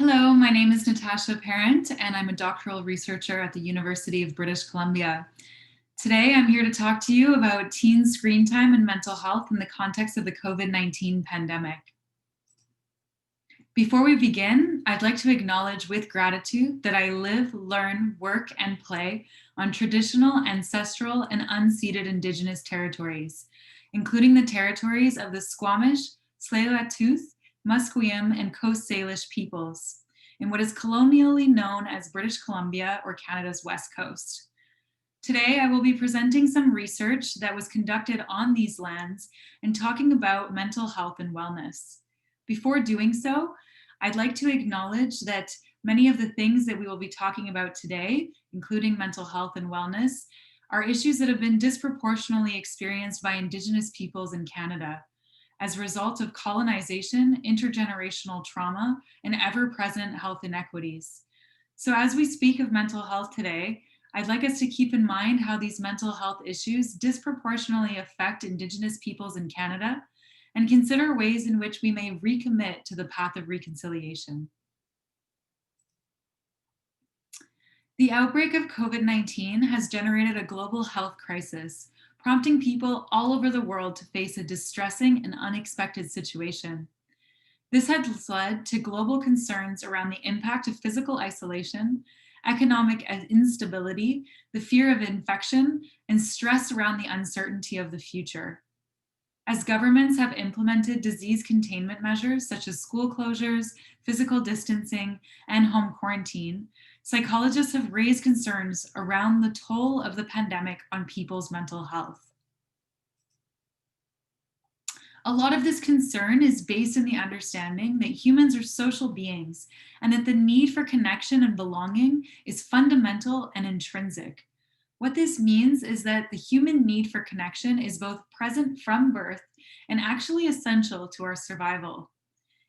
Hello, my name is Natasha Parent, and I'm a doctoral researcher at the University of British Columbia. Today, I'm here to talk to you about teen screen time and mental health in the context of the COVID-19 pandemic. Before we begin, I'd like to acknowledge with gratitude that I live, learn, work, and play on traditional, ancestral, and unceded Indigenous territories, including the territories of the Squamish, Tsleil-Waututh, Musqueam, and Coast Salish peoples, in what is colonially known as British Columbia or Canada's West Coast. Today, I will be presenting some research that was conducted on these lands and talking about mental health and wellness. Before doing so, I'd like to acknowledge that many of the things that we will be talking about today, including mental health and wellness, are issues that have been disproportionately experienced by Indigenous peoples in Canada as a result of colonization, intergenerational trauma, and ever-present health inequities. So as we speak of mental health today, I'd like us to keep in mind how these mental health issues disproportionately affect Indigenous peoples in Canada and consider ways in which we may recommit to the path of reconciliation. The outbreak of COVID-19 has generated a global health crisis, prompting people all over the world to face a distressing and unexpected situation. This has led to global concerns around the impact of physical isolation, economic instability, the fear of infection, and stress around the uncertainty of the future. As governments have implemented disease containment measures such as school closures, physical distancing, and home quarantine, psychologists have raised concerns around the toll of the pandemic on people's mental health. A lot of this concern is based in the understanding that humans are social beings and that the need for connection and belonging is fundamental and intrinsic. What this means is that the human need for connection is both present from birth and actually essential to our survival.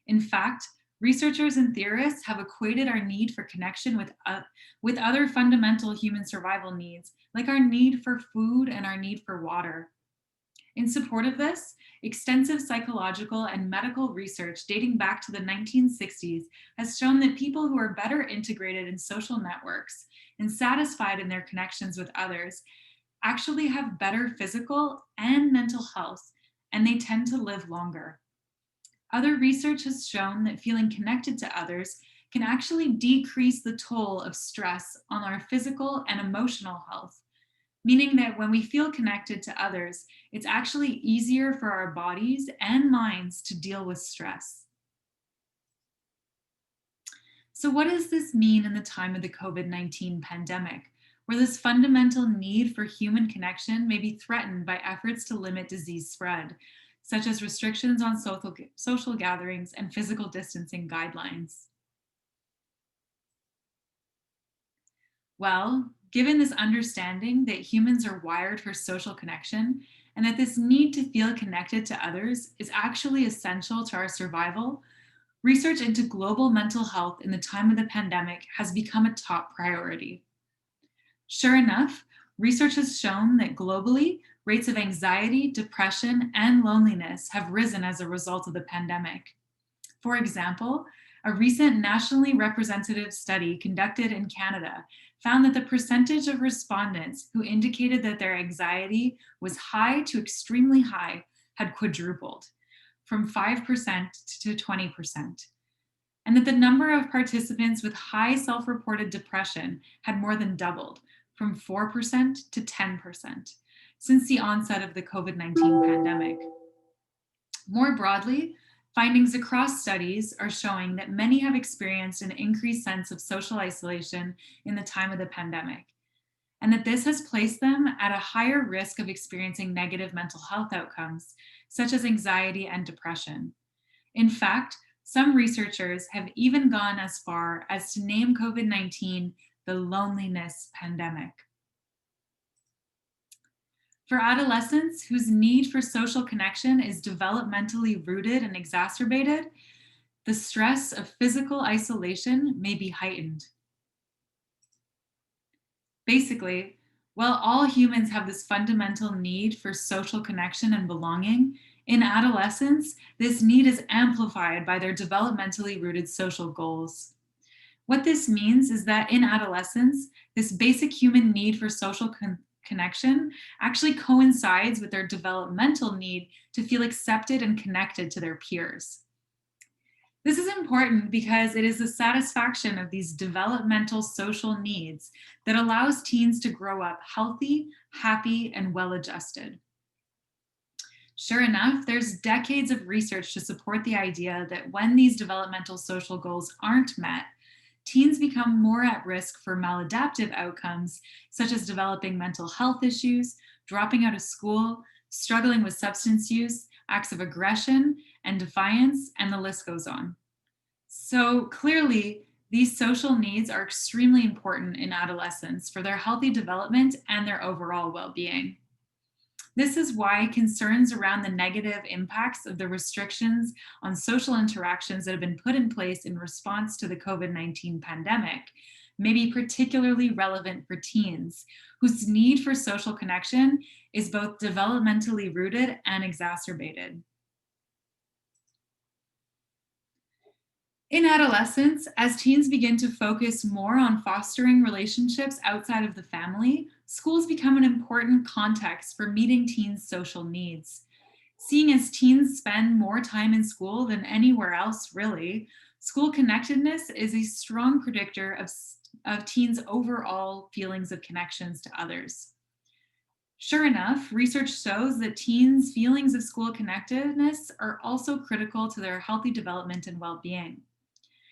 In fact, researchers and theorists have equated our need for connection with other fundamental human survival needs, like our need for food and our need for water. In support of this, extensive psychological and medical research dating back to the 1960s has shown that people who are better integrated in social networks and satisfied in their connections with others actually have better physical and mental health, and they tend to live longer. Other research has shown that feeling connected to others can actually decrease the toll of stress on our physical and emotional health, meaning that when we feel connected to others, it's actually easier for our bodies and minds to deal with stress. So what does this mean in the time of the COVID-19 pandemic, where this fundamental need for human connection may be threatened by efforts to limit disease spread, such as restrictions on social gatherings and physical distancing guidelines? Well, given this understanding that humans are wired for social connection and that this need to feel connected to others is actually essential to our survival, research into global mental health in the time of the pandemic has become a top priority. Sure enough, research has shown that globally, rates of anxiety, depression, and loneliness have risen as a result of the pandemic. For example, a recent nationally representative study conducted in Canada found that the percentage of respondents who indicated that their anxiety was high to extremely high had quadrupled, from 5% to 20%, and that the number of participants with high self-reported depression had more than doubled, from 4% to 10%, since the onset of the COVID-19 pandemic. More broadly, findings across studies are showing that many have experienced an increased sense of social isolation in the time of the pandemic, and that this has placed them at a higher risk of experiencing negative mental health outcomes, such as anxiety and depression. In fact, some researchers have even gone as far as to name COVID-19 the loneliness pandemic. For adolescents whose need for social connection is developmentally rooted and exacerbated, the stress of physical isolation may be heightened. Basically, while all humans have this fundamental need for social connection and belonging, in adolescence, this need is amplified by their developmentally rooted social goals. What this means is that in adolescence, this basic human need for social connection actually coincides with their developmental need to feel accepted and connected to their peers. This is important because it is the satisfaction of these developmental social needs that allows teens to grow up healthy, happy, and well adjusted. Sure enough, there's decades of research to support the idea that when these developmental social goals aren't met, teens become more at risk for maladaptive outcomes, such as developing mental health issues, dropping out of school, struggling with substance use, acts of aggression and defiance, and the list goes on. So clearly, these social needs are extremely important in adolescence for their healthy development and their overall well being. This is why concerns around the negative impacts of the restrictions on social interactions that have been put in place in response to the COVID-19 pandemic may be particularly relevant for teens, whose need for social connection is both developmentally rooted and exacerbated. In adolescence, as teens begin to focus more on fostering relationships outside of the family, schools become an important context for meeting teens' social needs. Seeing as teens spend more time in school than anywhere else, really, school connectedness is a strong predictor of teens' overall feelings of connections to others. Sure enough, research shows that teens' feelings of school connectedness are also critical to their healthy development and well being.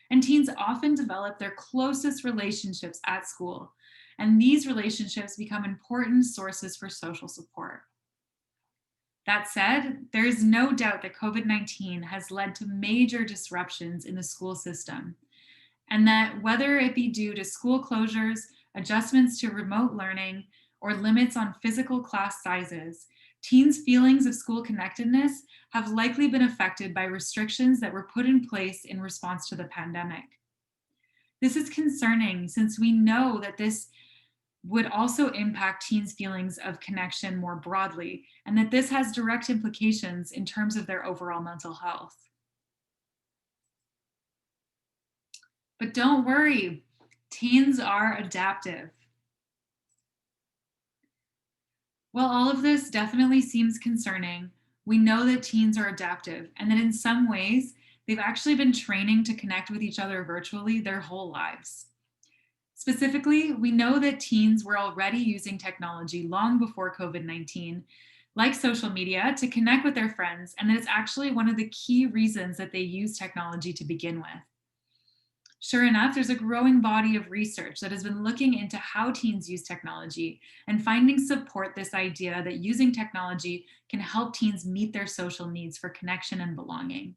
And teens often develop their closest relationships at school, and these relationships become important sources for social support. That said, there is no doubt that COVID-19 has led to major disruptions in the school system, and that whether it be due to school closures, adjustments to remote learning, or limits on physical class sizes, teens' feelings of school connectedness have likely been affected by restrictions that were put in place in response to the pandemic. This is concerning since we know that this would also impact teens' feelings of connection more broadly, and that this has direct implications in terms of their overall mental health. But don't worry, teens are adaptive. While all of this definitely seems concerning, we know that teens are adaptive and that in some ways, they've actually been training to connect with each other virtually their whole lives. Specifically, we know that teens were already using technology long before COVID-19, like social media, to connect with their friends, and that it's actually one of the key reasons that they use technology to begin with. Sure enough, there's a growing body of research that has been looking into how teens use technology, and findings support this idea that using technology can help teens meet their social needs for connection and belonging.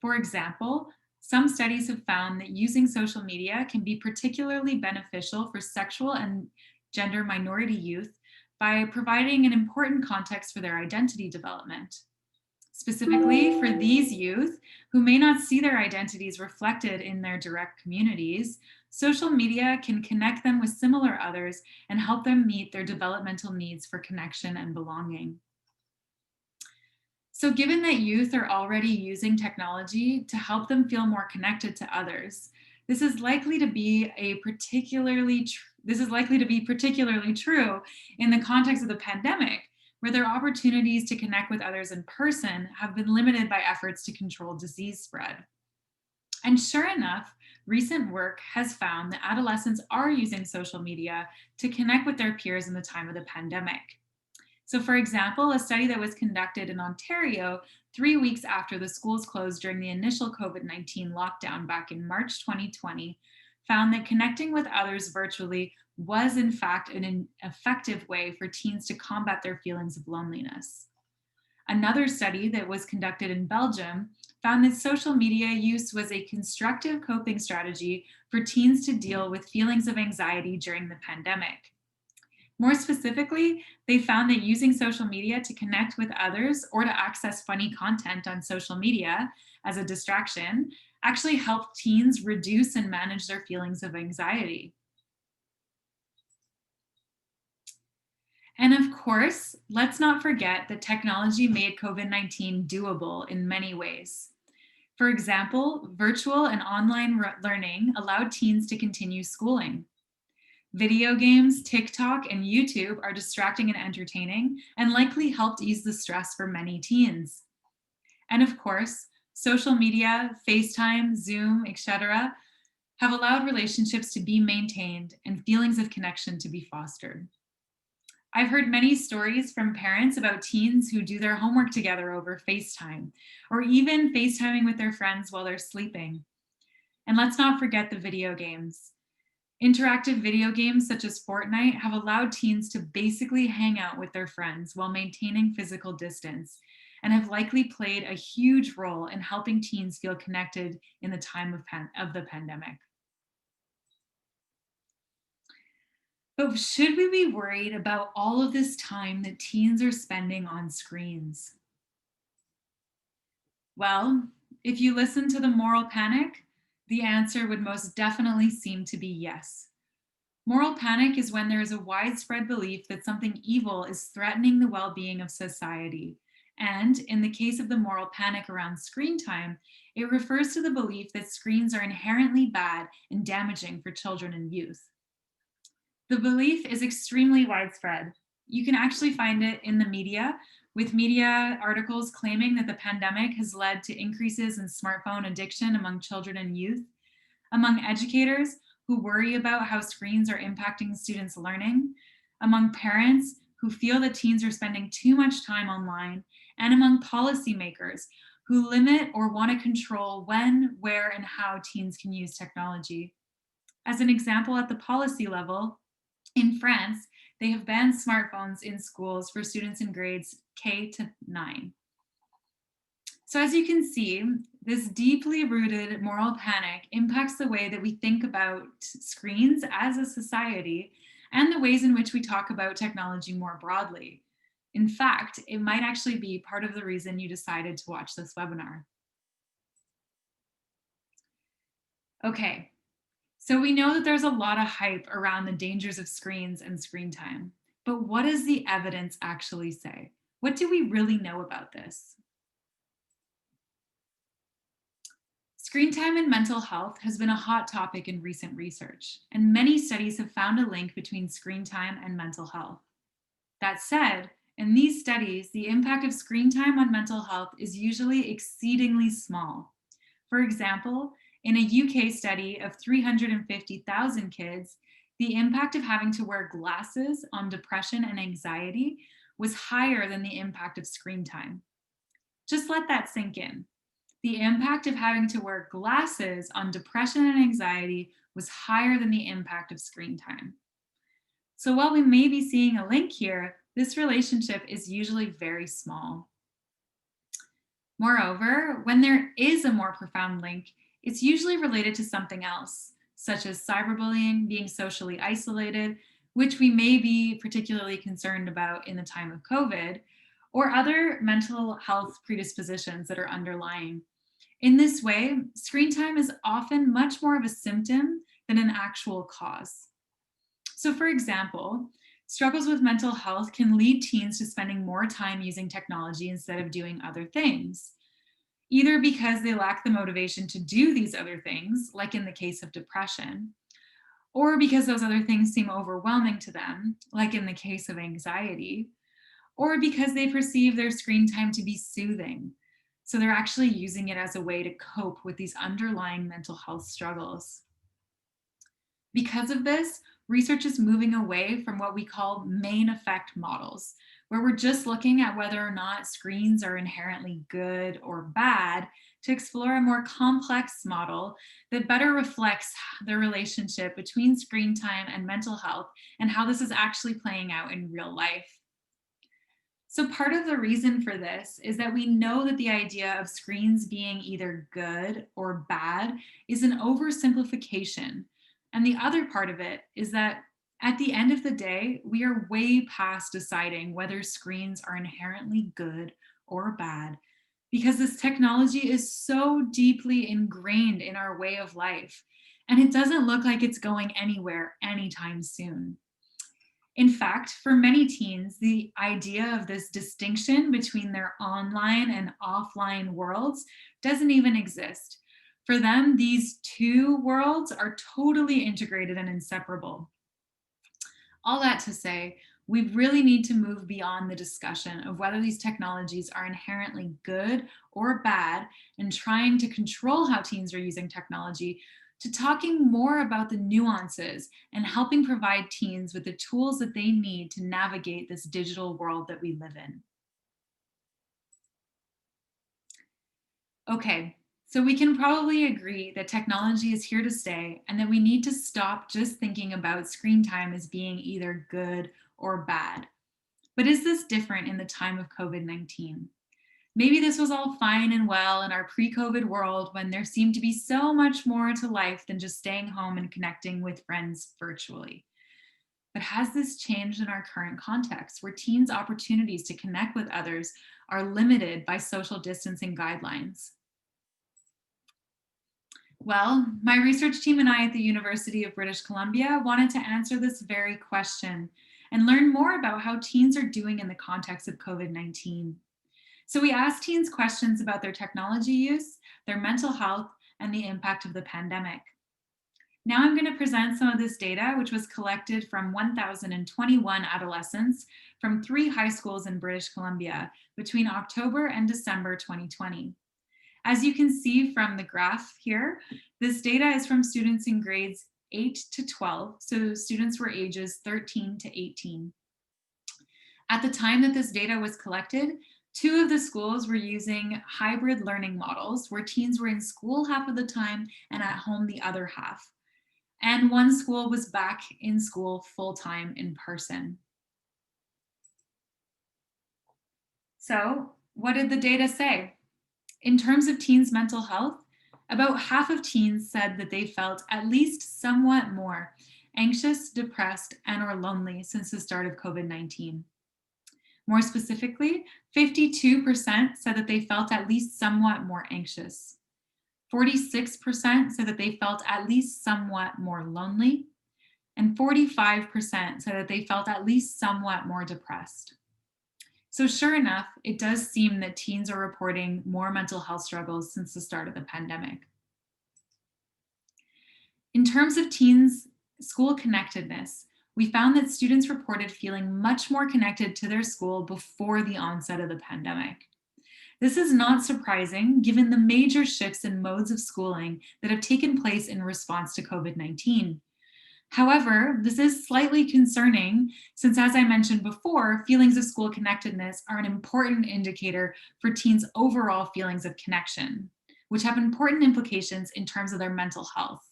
For example, some studies have found that using social media can be particularly beneficial for sexual and gender minority youth by providing an important context for their identity development. Specifically for these youth who may not see their identities reflected in their direct communities, social media can connect them with similar others and help them meet their developmental needs for connection and belonging. So, given that youth are already using technology to help them feel more connected to others, this is likely to be particularly true in the context of the pandemic, where their opportunities to connect with others in person have been limited by efforts to control disease spread. And sure enough, recent work has found that adolescents are using social media to connect with their peers in the time of the pandemic. So, for example, a study that was conducted in Ontario 3 weeks after the schools closed during the initial COVID-19 lockdown back in March 2020 found that connecting with others virtually was, in fact, an effective way for teens to combat their feelings of loneliness. Another study that was conducted in Belgium found that social media use was a constructive coping strategy for teens to deal with feelings of anxiety during the pandemic. More specifically, they found that using social media to connect with others or to access funny content on social media as a distraction actually helped teens reduce and manage their feelings of anxiety. And of course, let's not forget that technology made COVID-19 doable in many ways. For example, virtual and online learning allowed teens to continue schooling. Video games, TikTok, and YouTube are distracting and entertaining and likely helped ease the stress for many teens. And of course, social media, FaceTime, Zoom, etc., have allowed relationships to be maintained and feelings of connection to be fostered. I've heard many stories from parents about teens who do their homework together over FaceTime, or even FaceTiming with their friends while they're sleeping. And let's not forget the video games. Interactive video games such as Fortnite have allowed teens to basically hang out with their friends while maintaining physical distance, and have likely played a huge role in helping teens feel connected in the time of the pandemic. But should we be worried about all of this time that teens are spending on screens? Well, if you listen to the moral panic, the answer would most definitely seem to be yes. Moral panic is when there is a widespread belief that something evil is threatening the well-being of society. And in the case of the moral panic around screen time, it refers to the belief that screens are inherently bad and damaging for children and youth. The belief is extremely widespread. You can actually find it in the media, with media articles claiming that the pandemic has led to increases in smartphone addiction among children and youth, among educators who worry about how screens are impacting students' learning, among parents who feel that teens are spending too much time online, and among policymakers who limit or want to control when, where, and how teens can use technology. As an example, at the policy level, in France, they have banned smartphones in schools for students in grades K to 9. So as you can see, this deeply rooted moral panic impacts the way that we think about screens as a society and the ways in which we talk about technology more broadly. In fact, it might actually be part of the reason you decided to watch this webinar. Okay, so we know that there's a lot of hype around the dangers of screens and screen time, but what does the evidence actually say? What do we really know about this? Screen time and mental health has been a hot topic in recent research, and many studies have found a link between screen time and mental health. That said, in these studies, the impact of screen time on mental health is usually exceedingly small. For example, in a UK study of 350,000 kids, the impact of having to wear glasses on depression and anxiety was higher than the impact of screen time. Just let that sink in. The impact of having to wear glasses on depression and anxiety was higher than the impact of screen time. So while we may be seeing a link here, this relationship is usually very small. Moreover, when there is a more profound link, it's usually related to something else, such as cyberbullying, being socially isolated, which we may be particularly concerned about in the time of COVID, or other mental health predispositions that are underlying. In this way, screen time is often much more of a symptom than an actual cause. So for example, struggles with mental health can lead teens to spending more time using technology instead of doing other things, either because they lack the motivation to do these other things, like in the case of depression, or because those other things seem overwhelming to them, like in the case of anxiety, or because they perceive their screen time to be soothing. So they're actually using it as a way to cope with these underlying mental health struggles. Because of this, research is moving away from what we call main effect models, where we're just looking at whether or not screens are inherently good or bad, to explore a more complex model that better reflects the relationship between screen time and mental health and how this is actually playing out in real life. So part of the reason for this is that we know that the idea of screens being either good or bad is an oversimplification. And the other part of it is that at the end of the day, we are way past deciding whether screens are inherently good or bad, because this technology is so deeply ingrained in our way of life, and it doesn't look like it's going anywhere anytime soon. In fact, for many teens, the idea of this distinction between their online and offline worlds doesn't even exist. For them, these two worlds are totally integrated and inseparable. All that to say, we really need to move beyond the discussion of whether these technologies are inherently good or bad and trying to control how teens are using technology to talking more about the nuances and helping provide teens with the tools that they need to navigate this digital world that we live in. Okay, so we can probably agree that technology is here to stay and that we need to stop just thinking about screen time as being either good or bad. But is this different in the time of COVID-19? Maybe this was all fine and well in our pre-COVID world when there seemed to be so much more to life than just staying home and connecting with friends virtually. But has this changed in our current context where teens' opportunities to connect with others are limited by social distancing guidelines? Well, my research team and I at the University of British Columbia wanted to answer this very question and learn more about how teens are doing in the context of COVID-19. So we asked teens questions about their technology use, their mental health, and the impact of the pandemic. Now I'm going to present some of this data, which was collected from 1,021 adolescents from 3 high schools in British Columbia between October and December 2020. As you can see from the graph here, this data is from students in grades 8 to 12, so students were ages 13 to 18. At the time that this data was collected, 2 of the schools were using hybrid learning models where teens were in school half of the time and at home the other half. And 1 school was back in school full-time in person. So, what did the data say? In terms of teens' mental health, about half of teens said that they felt at least somewhat more anxious, depressed, and or lonely since the start of COVID-19. More specifically, 52% said that they felt at least somewhat more anxious. 46% said that they felt at least somewhat more lonely. And 45% said that they felt at least somewhat more depressed. So sure enough, it does seem that teens are reporting more mental health struggles since the start of the pandemic. In terms of teens' school connectedness, we found that students reported feeling much more connected to their school before the onset of the pandemic. This is not surprising given the major shifts in modes of schooling that have taken place in response to COVID-19. However, this is slightly concerning since, as I mentioned before, feelings of school connectedness are an important indicator for teens' overall feelings of connection, which have important implications in terms of their mental health.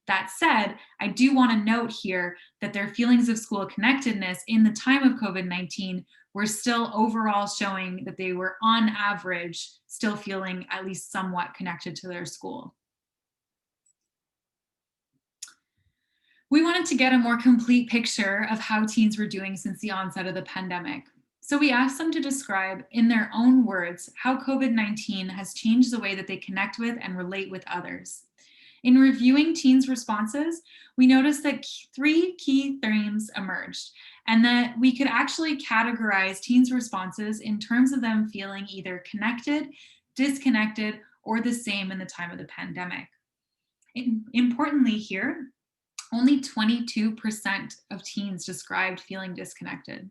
That said, I do want to note here that their feelings of school connectedness in the time of COVID-19 were still overall showing that they were on average still feeling at least somewhat connected to their school. We wanted to get a more complete picture of how teens were doing since the onset of the pandemic. So we asked them to describe in their own words how COVID-19 has changed the way that they connect with and relate with others. In reviewing teens' responses, we noticed that 3 key themes emerged, and that we could actually categorize teens' responses in terms of them feeling either connected, disconnected, or the same in the time of the pandemic. Importantly here, only 22% of teens described feeling disconnected.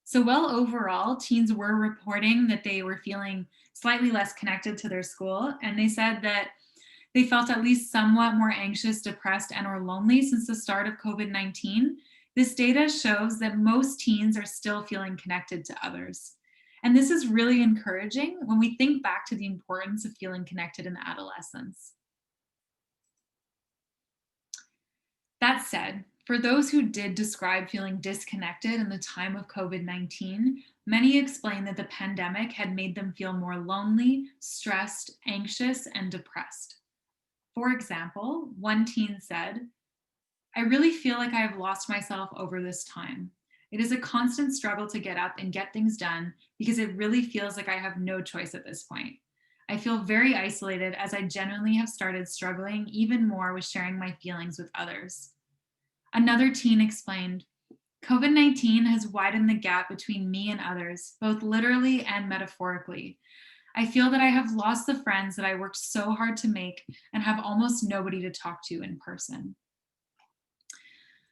So while overall, teens were reporting that they were feeling slightly less connected to their school, and they said that they felt at least somewhat more anxious, depressed, and or lonely since the start of COVID-19, this data shows that most teens are still feeling connected to others. And this is really encouraging when we think back to the importance of feeling connected in adolescence. That said, for those who did describe feeling disconnected in the time of COVID-19, many explained that the pandemic had made them feel more lonely, stressed, anxious, and depressed. For example, one teen said, "I really feel like I have lost myself over this time. It is a constant struggle to get up and get things done because it really feels like I have no choice at this point. I feel very isolated as I genuinely have started struggling even more with sharing my feelings with others." Another teen explained, COVID-19 has widened the gap between me and others, both literally and metaphorically. I feel that I have lost the friends that I worked so hard to make and have almost nobody to talk to in person.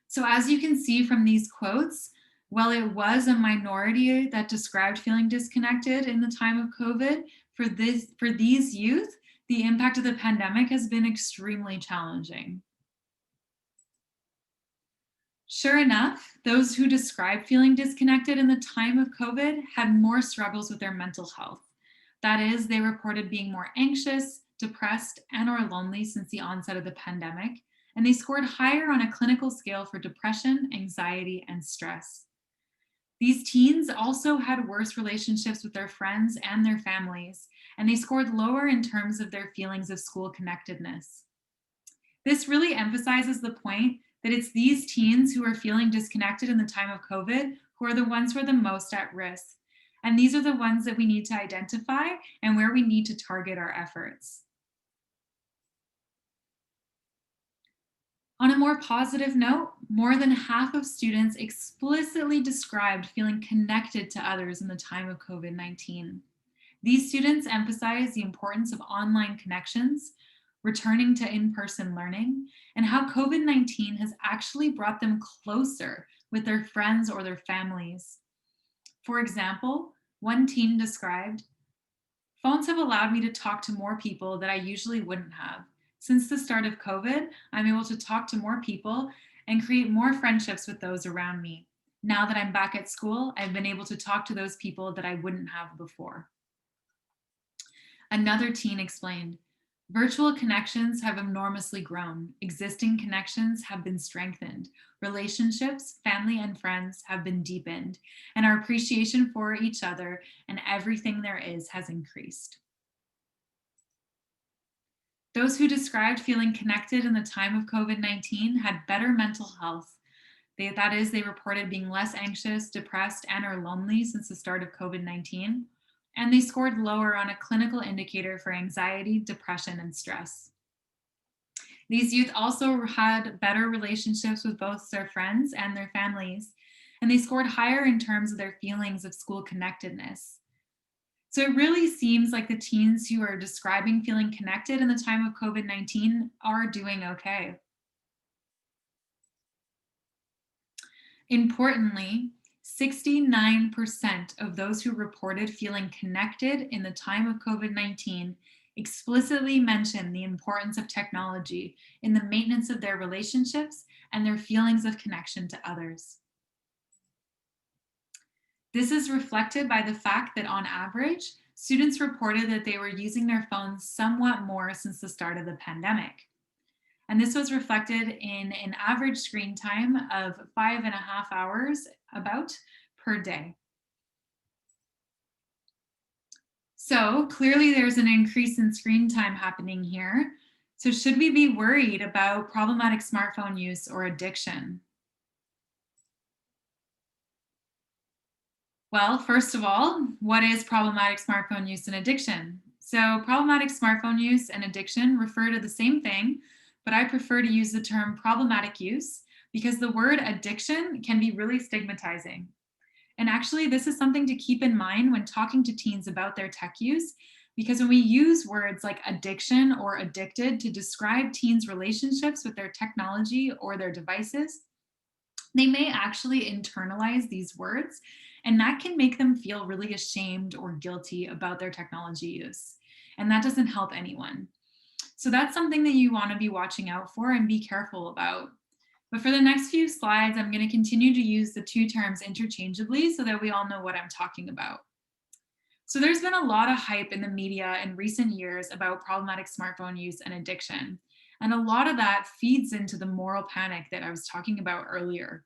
So, as you can see from these quotes, while it was a minority that described feeling disconnected in the time of COVID, for these youth, the impact of the pandemic has been extremely challenging. Sure enough, those who described feeling disconnected in the time of COVID had more struggles with their mental health. That is, they reported being more anxious, depressed, and or lonely since the onset of the pandemic, and they scored higher on a clinical scale for depression, anxiety, and stress. These teens also had worse relationships with their friends and their families, and they scored lower in terms of their feelings of school connectedness. This really emphasizes the point that it's these teens who are feeling disconnected in the time of COVID who are the ones who are the most at risk. And these are the ones that we need to identify and where we need to target our efforts. On a more positive note, more than half of students explicitly described feeling connected to others in the time of COVID-19. These students emphasize the importance of online connections, returning to in-person learning, and how COVID-19 has actually brought them closer with their friends or their families. For example, one teen described, "Phones have allowed me to talk to more people that I usually wouldn't have. Since the start of COVID, I'm able to talk to more people and create more friendships with those around me. Now that I'm back at school, I've been able to talk to those people that I wouldn't have before." Another teen explained, "Virtual connections have enormously grown. Existing connections have been strengthened. Relationships, family and friends have been deepened, and our appreciation for each other and everything there is has increased." Those who described feeling connected in the time of COVID-19 had better mental health. That is, they reported being less anxious, depressed, and or lonely since the start of COVID-19, and they scored lower on a clinical indicator for anxiety, depression, and stress. These youth also had better relationships with both their friends and their families, and they scored higher in terms of their feelings of school connectedness. So it really seems like the teens who are describing feeling connected in the time of COVID-19 are doing okay. Importantly, 69% of those who reported feeling connected in the time of COVID-19 explicitly mentioned the importance of technology in the maintenance of their relationships and their feelings of connection to others. This is reflected by the fact that on average, students reported that they were using their phones somewhat more since the start of the pandemic. And this was reflected in an average screen time of 5.5 hours about per day. So clearly there's an increase in screen time happening here. So should we be worried about problematic smartphone use or addiction? Well, first of all, what is problematic smartphone use and addiction? So problematic smartphone use and addiction refer to the same thing, but I prefer to use the term problematic use because the word addiction can be really stigmatizing. And actually, this is something to keep in mind when talking to teens about their tech use, because when we use words like addiction or addicted to describe teens' relationships with their technology or their devices, they may actually internalize these words, and that can make them feel really ashamed or guilty about their technology use. And that doesn't help anyone. So that's something that you want to be watching out for and be careful about. But for the next few slides, I'm going to continue to use the two terms interchangeably so that we all know what I'm talking about. So there's been a lot of hype in the media in recent years about problematic smartphone use and addiction. And a lot of that feeds into the moral panic that I was talking about earlier.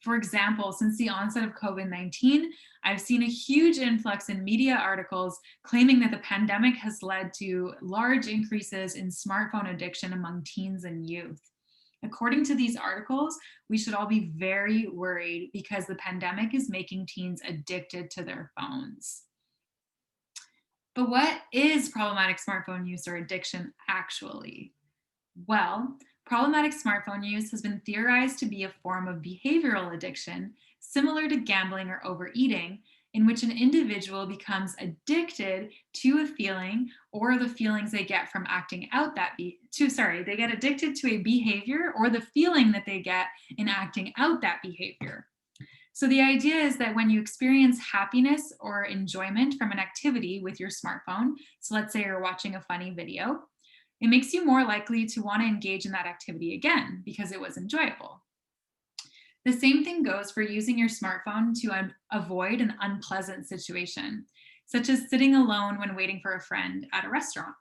For example, since the onset of COVID-19, I've seen a huge influx in media articles claiming that the pandemic has led to large increases in smartphone addiction among teens and youth. According to these articles, we should all be very worried because the pandemic is making teens addicted to their phones. But what is problematic smartphone use or addiction actually? Well, Problematic smartphone use has been theorized to be a form of behavioral addiction, similar to gambling or overeating, in which an individual becomes addicted to a feeling or the feelings they get from acting out they get addicted to a behavior or the feeling that they get in acting out that behavior. So the idea is that when you experience happiness or enjoyment from an activity with your smartphone, so let's say you're watching a funny video, it makes you more likely to want to engage in that activity again because it was enjoyable. The same thing goes for using your smartphone to avoid an unpleasant situation, such as sitting alone when waiting for a friend at a restaurant.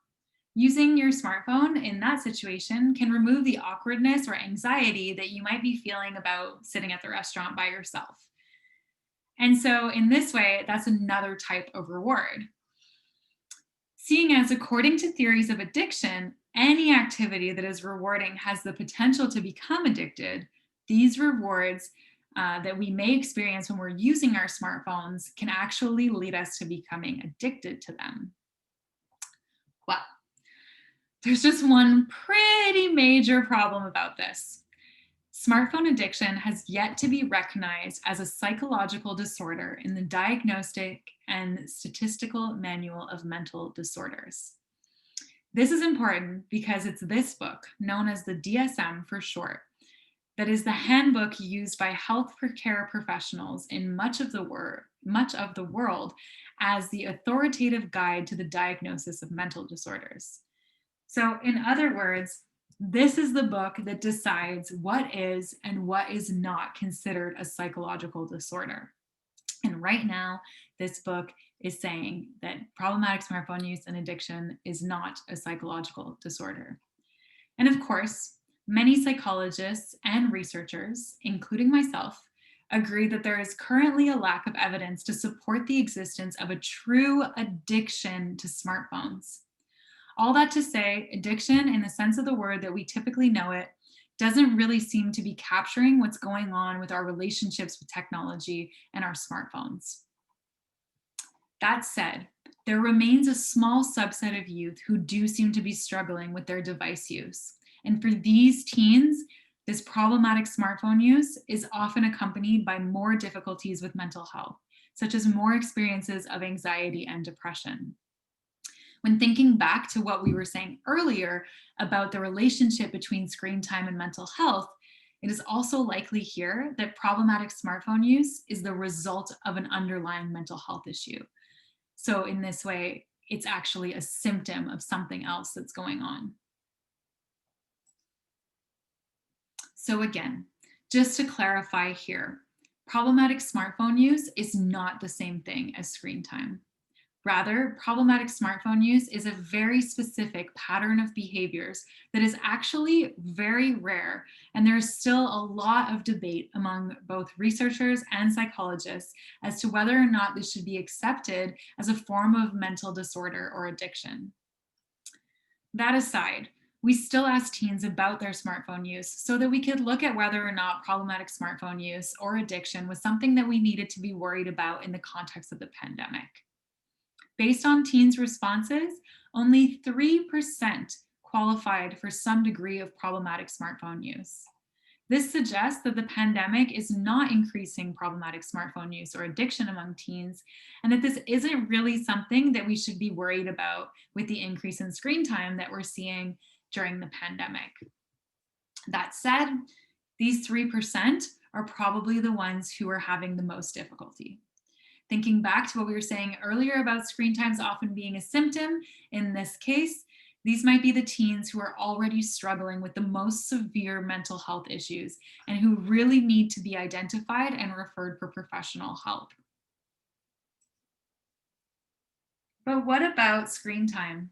Using your smartphone in that situation can remove the awkwardness or anxiety that you might be feeling about sitting at the restaurant by yourself. And so, in this way, that's another type of reward. Seeing as, according to theories of addiction, any activity that is rewarding has the potential to become addicted, these rewards that we may experience when we're using our smartphones can actually lead us to becoming addicted to them. Well, there's just one pretty major problem about this. Smartphone addiction has yet to be recognized as a psychological disorder in the Diagnostic and Statistical Manual of Mental Disorders. This is important because it's this book, known as the DSM for short, that is the handbook used by health care professionals in much of the world as the authoritative guide to the diagnosis of mental disorders. So, in other words, this is the book that decides what is and what is not considered a psychological disorder. And right now, this book is saying that problematic smartphone use and addiction is not a psychological disorder. And of course, many psychologists and researchers, including myself, agree that there is currently a lack of evidence to support the existence of a true addiction to smartphones. All that to say, addiction, in the sense of the word that we typically know it, doesn't really seem to be capturing what's going on with our relationships with technology and our smartphones. That said, there remains a small subset of youth who do seem to be struggling with their device use. And for these teens, this problematic smartphone use is often accompanied by more difficulties with mental health, such as more experiences of anxiety and depression. When thinking back to what we were saying earlier about the relationship between screen time and mental health, it is also likely here that problematic smartphone use is the result of an underlying mental health issue. So in this way, it's actually a symptom of something else that's going on. So again, just to clarify here, problematic smartphone use is not the same thing as screen time. Rather, problematic smartphone use is a very specific pattern of behaviors that is actually very rare, and there's still a lot of debate among both researchers and psychologists as to whether or not this should be accepted as a form of mental disorder or addiction. That aside, we still ask teens about their smartphone use so that we could look at whether or not problematic smartphone use or addiction was something that we needed to be worried about in the context of the pandemic. Based on teens' responses, only 3% qualified for some degree of problematic smartphone use. This suggests that the pandemic is not increasing problematic smartphone use or addiction among teens, and that this isn't really something that we should be worried about with the increase in screen time that we're seeing during the pandemic. That said, these 3% are probably the ones who are having the most difficulty. Thinking back to what we were saying earlier about screen times often being a symptom, in this case, these might be the teens who are already struggling with the most severe mental health issues and who really need to be identified and referred for professional help. But what about screen time?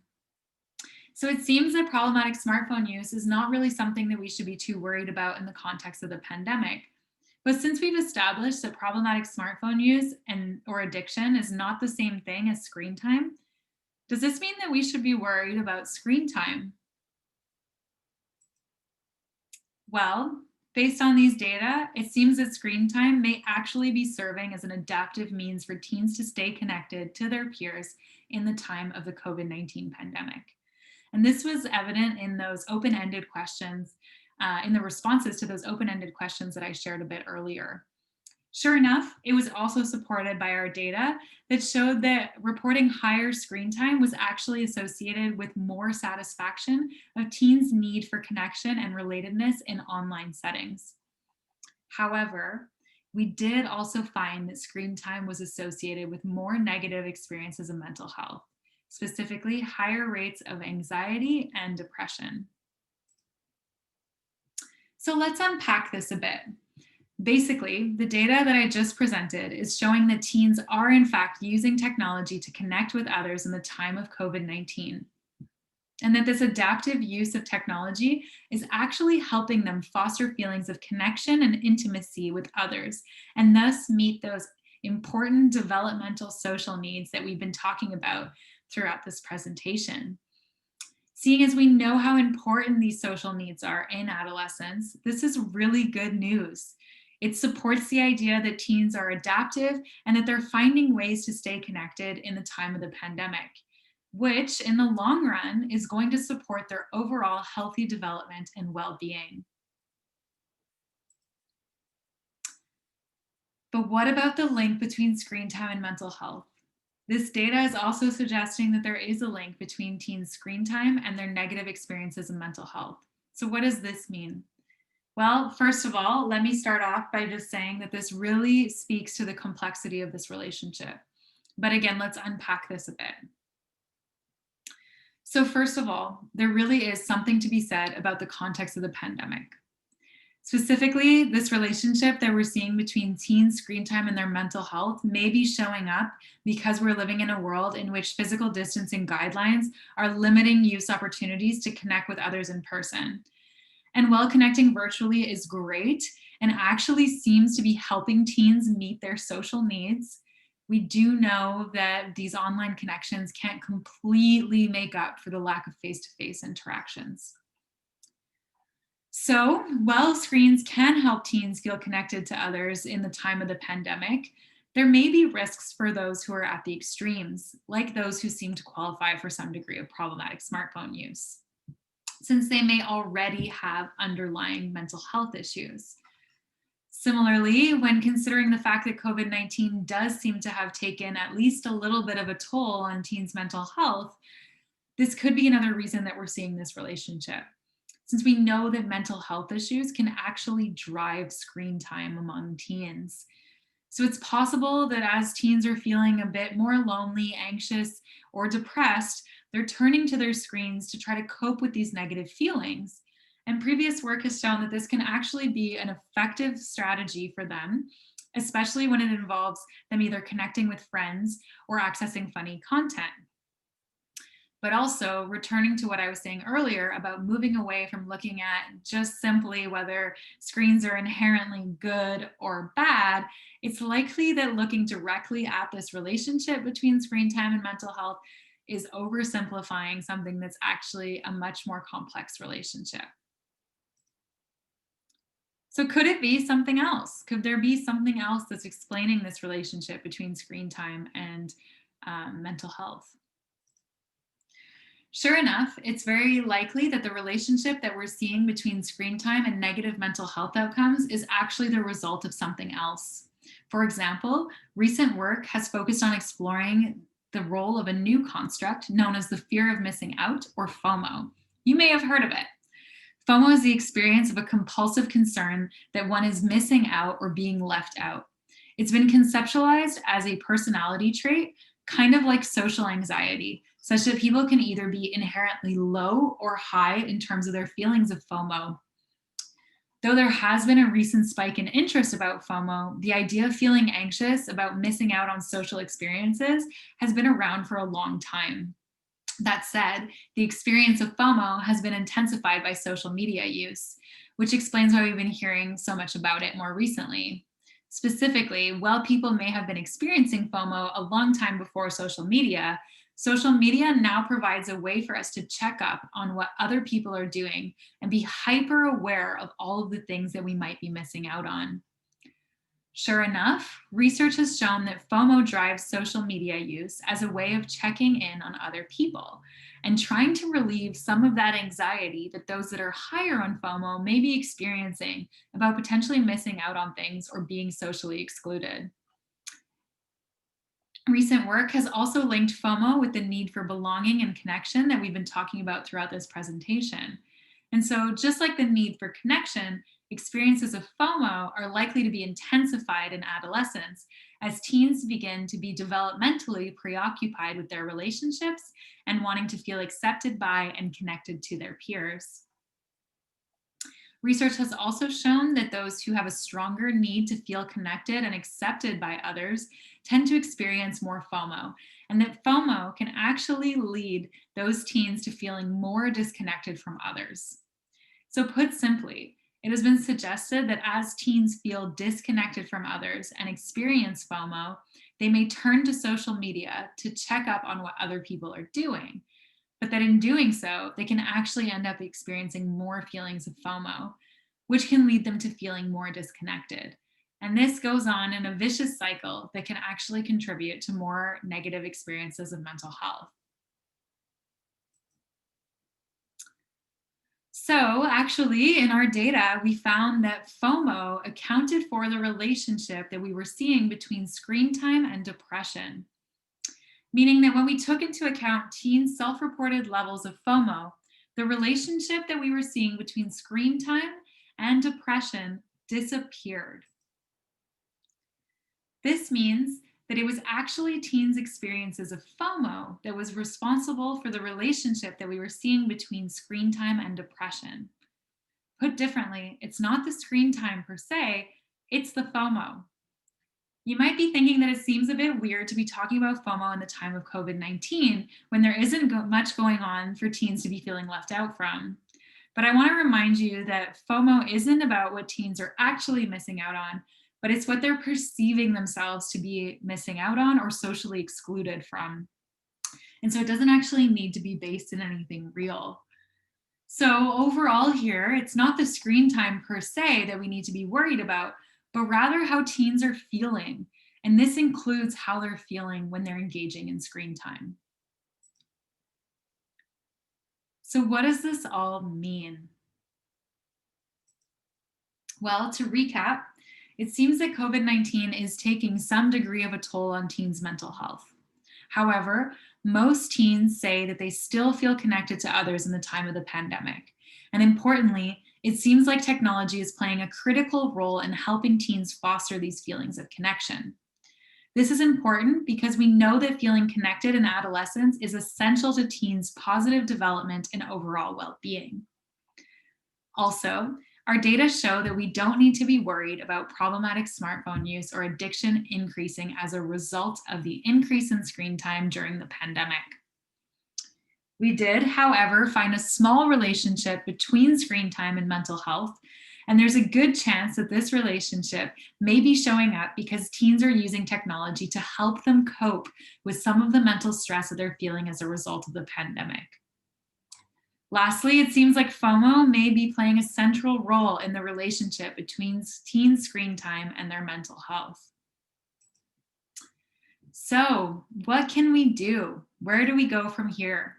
So it seems that problematic smartphone use is not really something that we should be too worried about in the context of the pandemic. But since we've established that problematic smartphone use or addiction is not the same thing as screen time, does this mean that we should be worried about screen time? Well, based on these data, it seems that screen time may actually be serving as an adaptive means for teens to stay connected to their peers in the time of the COVID-19 pandemic. And this was evident in those open-ended questions in the responses to those open-ended questions that I shared a bit earlier. Sure enough, it was also supported by our data that showed that reporting higher screen time was actually associated with more satisfaction of teens' need for connection and relatedness in online settings. However, we did also find that screen time was associated with more negative experiences of mental health, specifically higher rates of anxiety and depression. So let's unpack this a bit. Basically, the data that I just presented is showing that teens are in fact using technology to connect with others in the time of COVID-19, and that this adaptive use of technology is actually helping them foster feelings of connection and intimacy with others, and thus meet those important developmental social needs that we've been talking about throughout this presentation. Seeing as we know how important these social needs are in adolescence, this is really good news. It supports the idea that teens are adaptive and that they're finding ways to stay connected in the time of the pandemic, which in the long run is going to support their overall healthy development and well-being. But what about the link between screen time and mental health? This data is also suggesting that there is a link between teens' screen time and their negative experiences of mental health. So what does this mean? Well, first of all, let me start off by just saying that this really speaks to the complexity of this relationship. But again, let's unpack this a bit. So first of all, there really is something to be said about the context of the pandemic. Specifically, this relationship that we're seeing between teen screen time and their mental health may be showing up because we're living in a world in which physical distancing guidelines are limiting use opportunities to connect with others in person. And while connecting virtually is great and actually seems to be helping teens meet their social needs, we do know that these online connections can't completely make up for the lack of face-to-face interactions. So, while screens can help teens feel connected to others in the time of the pandemic, there may be risks for those who are at the extremes, like those who seem to qualify for some degree of problematic smartphone use, since they may already have underlying mental health issues. Similarly, when considering the fact that COVID-19 does seem to have taken at least a little bit of a toll on teens' mental health, this could be another reason that we're seeing this relationship, since we know that mental health issues can actually drive screen time among teens. So it's possible that as teens are feeling a bit more lonely, anxious, or depressed, they're turning to their screens to try to cope with these negative feelings. And previous work has shown that this can actually be an effective strategy for them, especially when it involves them either connecting with friends or accessing funny content. But also returning to what I was saying earlier about moving away from looking at just simply whether screens are inherently good or bad, it's likely that looking directly at this relationship between screen time and mental health is oversimplifying something that's actually a much more complex relationship. So could it be something else? Could there be something else that's explaining this relationship between screen time and mental health? Sure enough, it's very likely that the relationship that we're seeing between screen time and negative mental health outcomes is actually the result of something else. For example, recent work has focused on exploring the role of a new construct known as the fear of missing out, or FOMO. You may have heard of it. FOMO is the experience of a compulsive concern that one is missing out or being left out. It's been conceptualized as a personality trait, kind of like social anxiety, such that people can either be inherently low or high in terms of their feelings of FOMO. Though there has been a recent spike in interest about FOMO, the idea of feeling anxious about missing out on social experiences has been around for a long time. That said, the experience of FOMO has been intensified by social media use, which explains why we've been hearing so much about it more recently. Specifically, while people may have been experiencing FOMO a long time before social media now provides a way for us to check up on what other people are doing and be hyper aware of all of the things that we might be missing out on. Sure enough, research has shown that FOMO drives social media use as a way of checking in on other people and trying to relieve some of that anxiety that those that are higher on FOMO may be experiencing about potentially missing out on things or being socially excluded. Recent work has also linked FOMO with the need for belonging and connection that we've been talking about throughout this presentation. And so, just like the need for connection, experiences of FOMO are likely to be intensified in adolescence as teens begin to be developmentally preoccupied with their relationships and wanting to feel accepted by and connected to their peers. Research has also shown that those who have a stronger need to feel connected and accepted by others tend to experience more FOMO, and that FOMO can actually lead those teens to feeling more disconnected from others. So, put simply, it has been suggested that as teens feel disconnected from others and experience FOMO, they may turn to social media to check up on what other people are doing, but that in doing so, they can actually end up experiencing more feelings of FOMO, which can lead them to feeling more disconnected. And this goes on in a vicious cycle that can actually contribute to more negative experiences of mental health. So, actually, in our data, we found that FOMO accounted for the relationship that we were seeing between screen time and depression, meaning that when we took into account teens' self reported levels of FOMO, the relationship that we were seeing between screen time and depression disappeared. This means that it was actually teens' experiences of FOMO that was responsible for the relationship that we were seeing between screen time and depression. Put differently, it's not the screen time per se, it's the FOMO. You might be thinking that it seems a bit weird to be talking about FOMO in the time of COVID-19 when there isn't much going on for teens to be feeling left out from. But I want to remind you that FOMO isn't about what teens are actually missing out on, but it's what they're perceiving themselves to be missing out on or socially excluded from. And so it doesn't actually need to be based in anything real. So overall here, it's not the screen time per se that we need to be worried about, but rather how teens are feeling. And this includes how they're feeling when they're engaging in screen time. So what does this all mean? Well, to recap, it seems that COVID-19 is taking some degree of a toll on teens' mental health. However, most teens say that they still feel connected to others in the time of the pandemic. And importantly, it seems like technology is playing a critical role in helping teens foster these feelings of connection. This is important because we know that feeling connected in adolescence is essential to teens' positive development and overall well-being. Also, our data show that we don't need to be worried about problematic smartphone use or addiction increasing as a result of the increase in screen time during the pandemic. We did, however, find a small relationship between screen time and mental health, and there's a good chance that this relationship may be showing up because teens are using technology to help them cope with some of the mental stress that they're feeling as a result of the pandemic. Lastly, it seems like FOMO may be playing a central role in the relationship between teen screen time and their mental health. So, what can we do? Where do we go from here?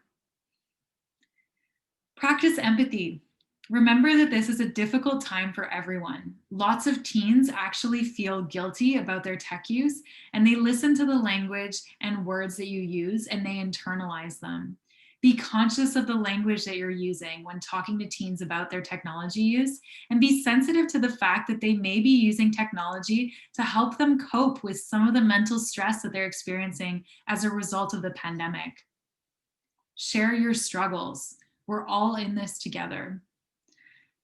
Practice empathy. Remember that this is a difficult time for everyone. Lots of teens actually feel guilty about their tech use, and they listen to the language and words that you use and they internalize them. Be conscious of the language that you're using when talking to teens about their technology use, and be sensitive to the fact that they may be using technology to help them cope with some of the mental stress that they're experiencing as a result of the pandemic. Share your struggles. We're all in this together,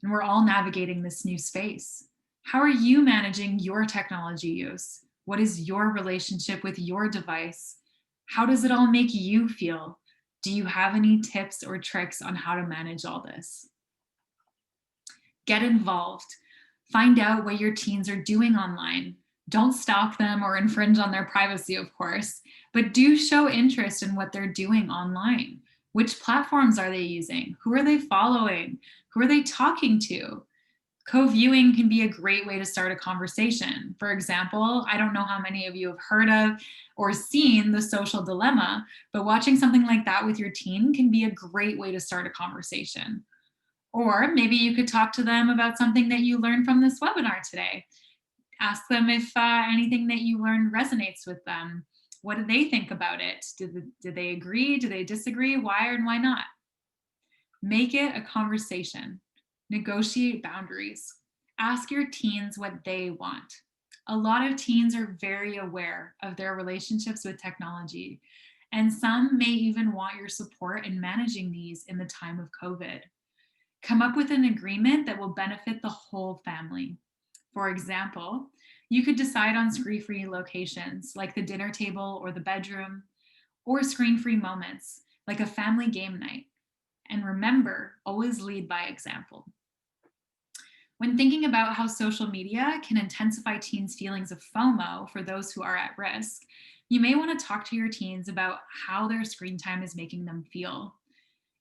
and we're all navigating this new space. How are you managing your technology use? What is your relationship with your device? How does it all make you feel? Do you have any tips or tricks on how to manage all this? Get involved. Find out what your teens are doing online. Don't stalk them or infringe on their privacy, of course, but do show interest in what they're doing online. Which platforms are they using? Who are they following? Who are they talking to? Co-viewing can be a great way to start a conversation. For example, I don't know how many of you have heard of or seen The Social Dilemma, but watching something like that with your teen can be a great way to start a conversation. Or maybe you could talk to them about something that you learned from this webinar today. Ask them if anything that you learned resonates with them. What do they think about it? Do they agree? Do they disagree? Why and why not? Make it a conversation. Negotiate boundaries. Ask your teens what they want. A lot of teens are very aware of their relationships with technology, and some may even want your support in managing these in the time of COVID. Come up with an agreement that will benefit the whole family. For example, you could decide on screen-free locations like the dinner table or the bedroom, or screen-free moments like a family game night. And remember, always lead by example. When thinking about how social media can intensify teens' feelings of FOMO for those who are at risk, you may want to talk to your teens about how their screen time is making them feel.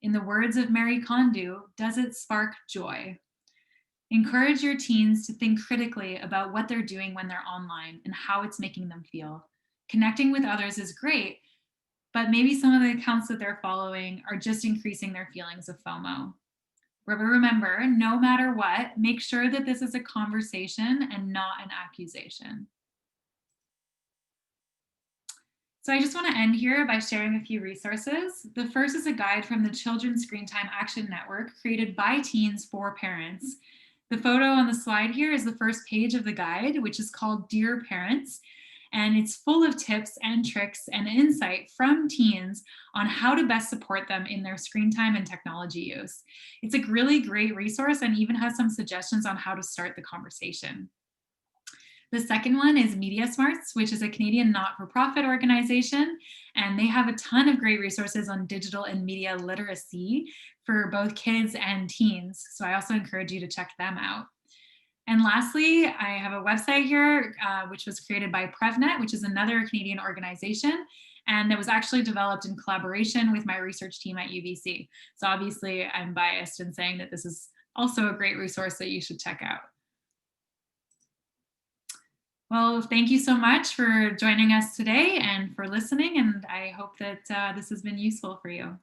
In the words of Mary Kondo, does it spark joy? Encourage your teens to think critically about what they're doing when they're online and how it's making them feel. Connecting with others is great, but maybe some of the accounts that they're following are just increasing their feelings of FOMO. But remember, no matter what, make sure that this is a conversation and not an accusation. So I just want to end here by sharing a few resources. The first is a guide from the Children's Screen Time Action Network created by teens for parents. The photo on the slide here is the first page of the guide, which is called Dear Parents, and it's full of tips and tricks and insight from teens on how to best support them in their screen time and technology use. It's a really great resource and even has some suggestions on how to start the conversation. The second one is Media Smarts, which is a Canadian not-for-profit organization, and they have a ton of great resources on digital and media literacy for both kids and teens. So I also encourage you to check them out. And lastly, I have a website here, which was created by PrevNet, which is another Canadian organization, and that was actually developed in collaboration with my research team at UBC. So obviously I'm biased in saying that this is also a great resource that you should check out. Well, thank you so much for joining us today and for listening, and I hope that this has been useful for you.